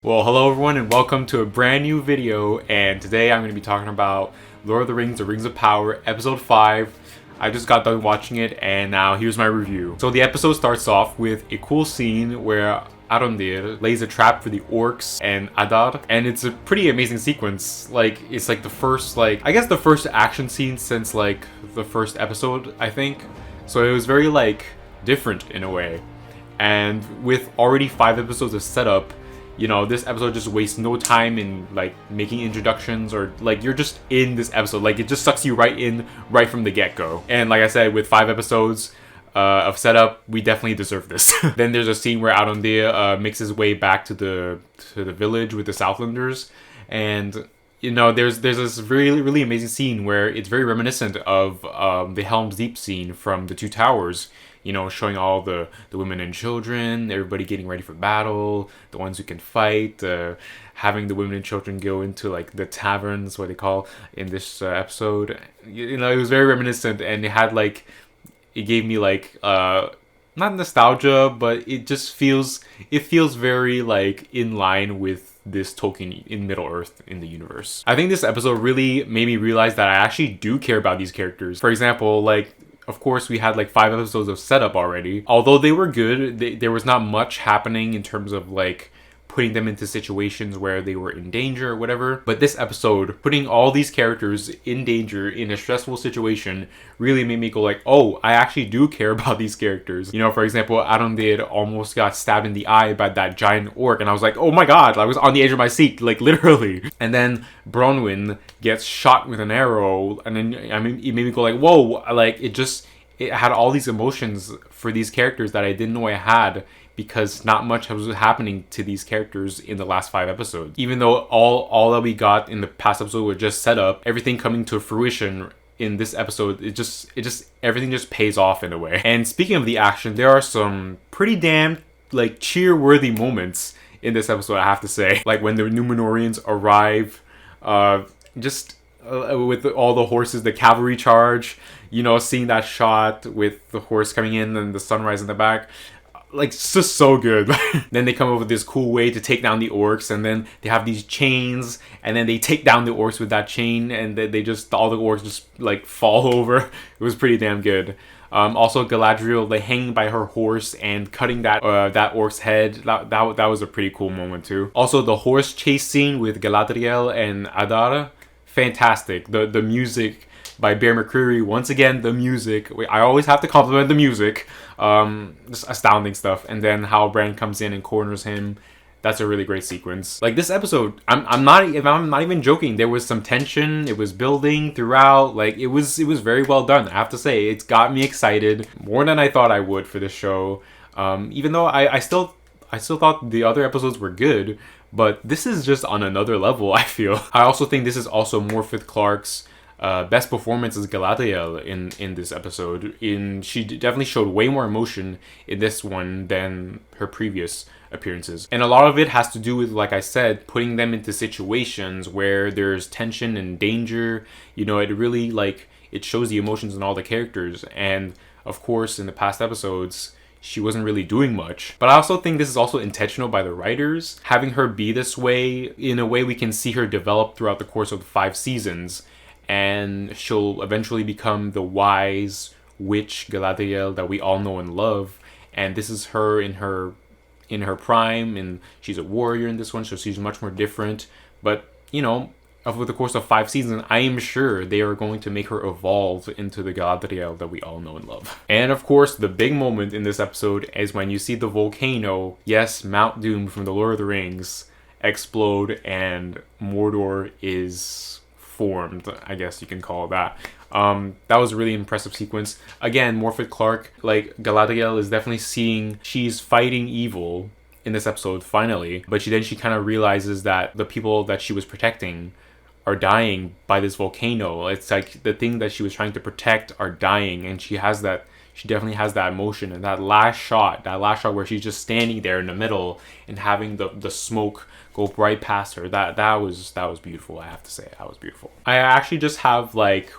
Well, hello everyone and welcome to a brand new video, and today I'm going to be talking about Lord of the Rings, The Rings of Power, Episode 5. I just got done watching it and now here's my review. So the episode starts off with a cool scene where Arondir lays a trap for the orcs and Adar, and it's a pretty amazing sequence. Like, it's like the first, I guess the first action scene since like the first episode, I think. So it was very different in a way. And with already 5 episodes of setup, you know, this episode just wastes no time in making introductions, or you're just in this episode. It just sucks you right in right from the get-go. And like I said, with 5 episodes of setup, we definitely deserve this. Then there's a scene where Arondir makes his way back to the village with the Southlanders, and you know, there's this really amazing scene where it's very reminiscent of the Helm's Deep scene from the Two Towers. You know, showing all the women and children, everybody getting ready for battle, the ones who can fight, having the women and children go into the taverns, what they call in this episode. You know, it was very reminiscent, and it had it gave me not nostalgia, but it just feels very in line with this Tolkien in Middle Earth in the universe. I think this episode really made me realize that I actually do care about these characters. For example, of course, we had 5 episodes of setup already. Although they were good, there was not much happening in terms of putting them into situations where they were in danger or whatever. But this episode, putting all these characters in danger in a stressful situation, really made me go oh, I actually do care about these characters. You know, for example, Arondir almost got stabbed in the eye by that giant orc, and I was like, oh my god, I was on the edge of my seat, literally. And then Bronwyn gets shot with an arrow, and then it made me go whoa, it had all these emotions for these characters that I didn't know I had, because not much was happening to these characters in the last 5 episodes. Even though all that we got in the past episode was just set up, everything coming to fruition in this episode, it just everything just pays off in a way. And speaking of the action, there are some pretty damn cheer-worthy moments in this episode, I have to say. When the Númenóreans arrive, with all the horses, the cavalry charge, you know, seeing that shot with the horse coming in and the sunrise in the back, it's just so good. Then they come up with this cool way to take down the orcs, and then they have these chains, and then they take down the orcs with that chain, and they just, all the orcs just fall over. It was pretty damn good. Also Galadriel, hanging by her horse and cutting that orc's head. That was a pretty cool moment too. Also the horse chase scene with Galadriel and Adar, fantastic. The music by Bear McCreary, once again, the music. I always have to compliment the music. Just astounding stuff. And then how Bran comes in and corners him. That's a really great sequence. This episode, I'm not even joking. There was some tension. It was building throughout. It was very well done, I have to say. It's got me excited more than I thought I would for this show. Even though I still thought the other episodes were good, but this is just on another level, I feel. I also think this is also Morfydd Clark's best performance as Galadriel in this episode. She definitely showed way more emotion in this one than her previous appearances. And a lot of it has to do with, like I said, putting them into situations where there's tension and danger. You know, it really, it shows the emotions in all the characters. And, of course, in the past episodes, she wasn't really doing much. But I also think this is also intentional by the writers. Having her be this way, in a way we can see her develop throughout the course of the 5 seasons. And she'll eventually become the wise witch Galadriel that we all know and love. And this is her in her prime, and she's a warrior in this one, so she's much more different. But, you know, over the course of 5 seasons, I am sure they are going to make her evolve into the Galadriel that we all know and love. And of course, the big moment in this episode is when you see the volcano, yes, Mount Doom from the Lord of the Rings, explode, and Mordor is formed, I guess you can call it that. That was a really impressive sequence. Again, Morfydd Clark, Galadriel is definitely she's fighting evil in this episode, finally. But she kind of realizes that the people that she was protecting are dying by this volcano. It's the thing that she was trying to protect are dying, and she definitely has that emotion. And that last shot where she's just standing there in the middle and having the smoke go right past her, that was beautiful, I have to say. That was beautiful. I actually just have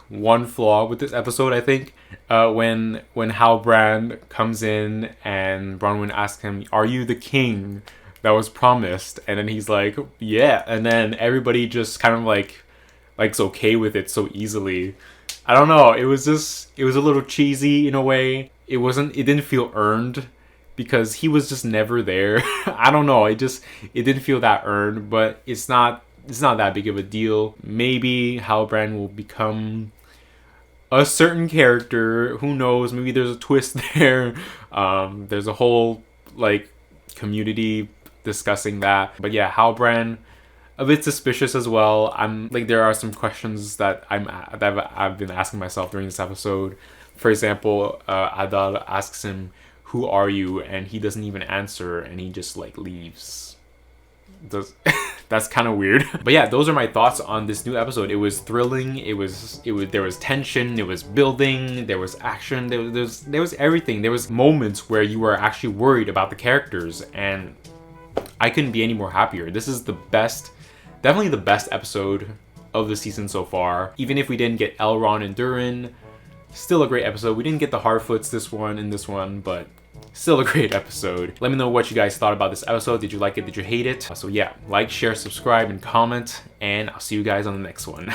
one flaw with this episode, I think. When Halbrand comes in and Bronwyn asks him, "Are you the king?" that was promised. And then he's like, yeah. And then everybody just kind of like's okay with it so easily. I don't know. It was a little cheesy in a way. It didn't feel earned because he was just never there. I don't know. It didn't feel that earned, but it's not that big of a deal. Maybe Halbrand will become a certain character. Who knows? Maybe there's a twist there. There's a whole like community discussing that. But yeah, Halbrand, a bit suspicious as well. I'm like, there are some questions that I've been asking myself during this episode. For example, Adar asks him, "Who are you?" and he doesn't even answer, and he just like leaves. That's kind of weird. But yeah, those are my thoughts on this new episode. It was thrilling. There was tension. There was building. There was action. There was everything. There was moments where you were actually worried about the characters, and I couldn't be any more happier. This is definitely the best episode of the season so far. Even if we didn't get Elrond and Durin, still a great episode. We didn't get the Hardfoots in this one, but still a great episode. Let me know what you guys thought about this episode. Did you like it? Did you hate it? So yeah, like, share, subscribe, and comment, and I'll see you guys on the next one.